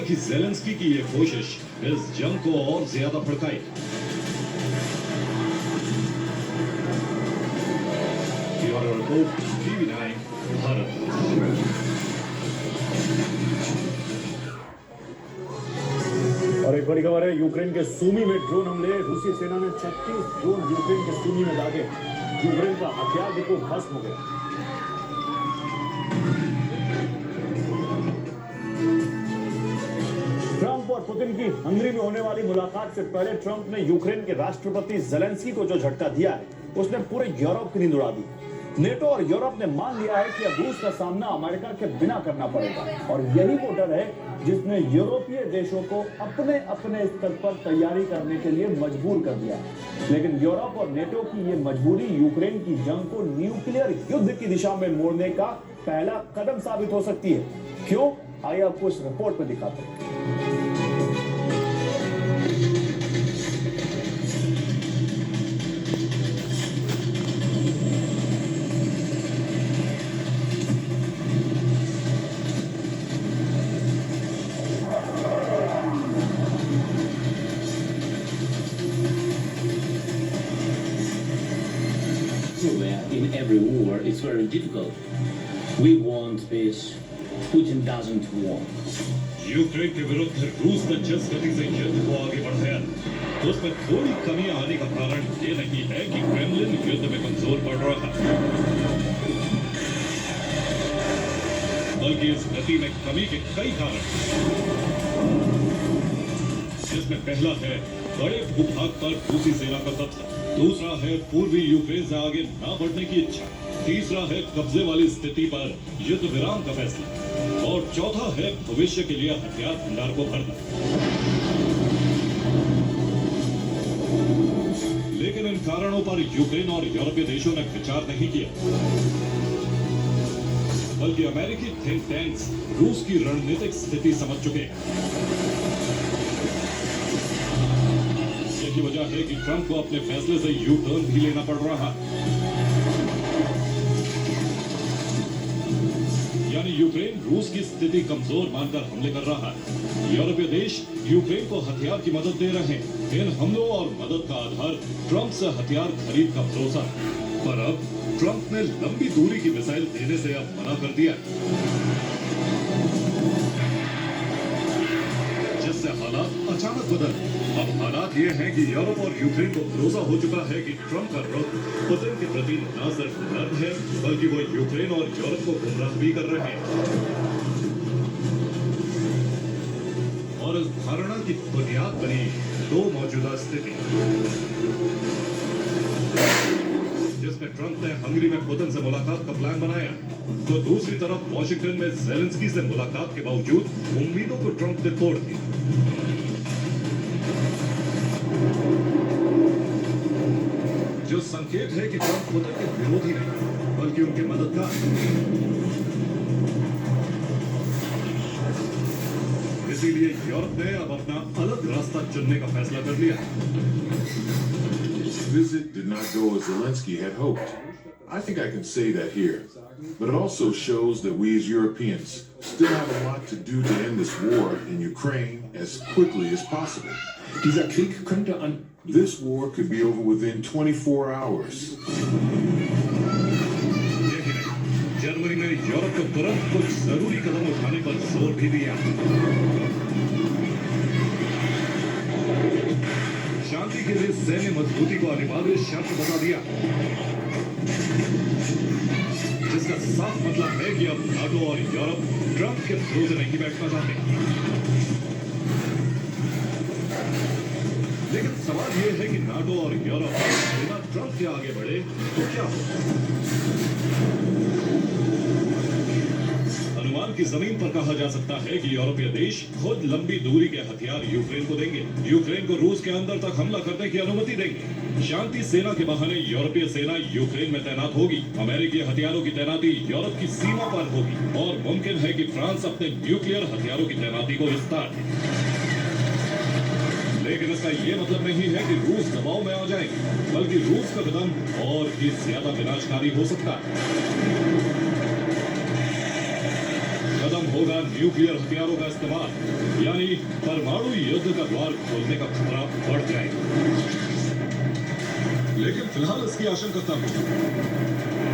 कि ज़ेलेंस्की की ये कोशिश इस जंग को और ज्यादा भड़काएगी। Bureau report, TV nine Bharat. और एक बड़ी खबर है, यूक्रेन के सूमी में ड्रोन हमले। रूसी सेना ने 36 ड्रोन यूक्रेन के सूमी में दागे। यूक्रेन का हथियार डिपो ध्वस्त हो गया। ट्रंप और पुतिन की हंगरी में होने वाली मुलाकात से पहले ट्रंप ने यूक्रेन के राष्ट्रपति ज़ेलेंस्की को जो झटका दिया है, उसने पूरे यूरोप की नींद उड़ा दी। नेटो और यूरोप ने मान लिया है कि अब रूस का सामना अमेरिका के बिना करना पड़ेगा, और यही वो डर है जिसने यूरोपीय देशों को अपने अपने स्तर पर तैयारी करने के लिए मजबूर कर दिया। लेकिन यूरोप और नेटो की ये मजबूरी यूक्रेन की जंग को न्यूक्लियर युद्ध की दिशा में मोड़ने का पहला कदम साबित हो सकती है। क्यों? आइए आपको इस रिपोर्ट में दिखाते हैं। In every war, it's very difficult. We want peace. Putin doesn't want. Ukraine के विरुद्ध रूस ने जिस गति से युद्ध को आगे बढ़ाया, तो उसमें थोड़ी कमी आने का कारण ये नहीं है कि क्रेमलिन युद्ध में कमजोर पड़ रहा है, बल्कि इस गति में कमी के कई कारण, जिसमें पहला है बड़े भूभाग पर रूसी सेना का कब्जा, दूसरा है पूर्वी यूक्रेन से आगे न बढ़ने की इच्छा, तीसरा है कब्जे वाली स्थिति पर युद्ध विराम का फैसला, और चौथा है भविष्य के लिए हथियार भंडार को भरना। लेकिन इन कारणों पर यूक्रेन और यूरोपीय देशों ने विचार नहीं किया, बल्कि अमेरिकी थिंक टैंक्स रूस की रणनीतिक स्थिति समझ चुके हैं। की वजह है कि ट्रंप को अपने फैसले से यू टर्न भी लेना पड़ रहा है। यानी यूक्रेन रूस की स्थिति कमजोर मानकर हमले कर रहा है। यूरोपीय देश यूक्रेन को हथियार की मदद दे रहे हैं। इन हमलों और मदद का आधार ट्रंप से हथियार खरीद का भरोसा है। पर अब ट्रंप ने लंबी दूरी की मिसाइल देने से अब मना कर दिया, जिससे हालात अचानक बदल। अब हालात ये हैं कि यूरोप और यूक्रेन को भरोसा हो चुका है कि ट्रंप का रुख पुतिन के प्रति न सिर्फ नर्म है, बल्कि वो यूक्रेन और यूरोप को गुमराह भी कर रहे हैं। और इस धारणा की बुनियाद बनी दो मौजूदा स्थिति, जिसमें ट्रंप ने हंगरी में पुतिन से मुलाकात का प्लान बनाया, तो दूसरी तरफ वॉशिंगटन में ज़ेलेंस्की से मुलाकात के बावजूद उम्मीदों को ट्रंप ने तोड़ दिया। जो संकेत है कि ट्रंप पुतिन के विरोधी नहीं, बल्कि उनके मददगार। इसीलिए यूरोप ने अब अपना अलग रास्ता चुनने का फैसला कर लिया। This visit did not go as Zelensky had hoped. I think I can say that here. But it also shows that we as Europeans still have a lot to do to end this war in Ukraine as quickly as possible. Dieser Krieg könnte an This war could be over within 24 hours. जनवरी में Europe को तुरंत कुछ जरूरी कदम उठाने पर जोर भी दिया। शांति के लिए सैन्य मजबूती को अनिवार्य शर्त बता दिया, जिसका साफ मतलब है कि अब नाटो और यूरोप ट्रंप के भरोसे नहीं बैठना चाहते। लेकिन सवाल यह है कि नाटो और यूरोप बिना ट्रंप के आगे बढ़े तो क्या होगा? अनुमान की जमीन पर कहा जा सकता है कि यूरोपीय देश खुद लंबी दूरी के हथियार यूक्रेन को देंगे, यूक्रेन को रूस के अंदर तक हमला करने की अनुमति देंगे। शांति सेना के बहाने यूरोपीय सेना यूक्रेन में तैनात होगी, अमेरिकी हथियारों की तैनाती यूरोप की सीमा पर होगी, और मुमकिन है कि फ्रांस अपने न्यूक्लियर हथियारों की तैनाती को विस्तार दे। लेकिन इसका यह मतलब नहीं है कि रूस दबाव में आ जाएगी, बल्कि रूस का कदम और भी ज्यादा विनाशकारी हो सकता है। कदम होगा न्यूक्लियर हथियारों का इस्तेमाल। यानी परमाणु युद्ध का द्वार खोलने का खतरा बढ़ जाएगा। लेकिन फिलहाल इसकी आशंका कम है।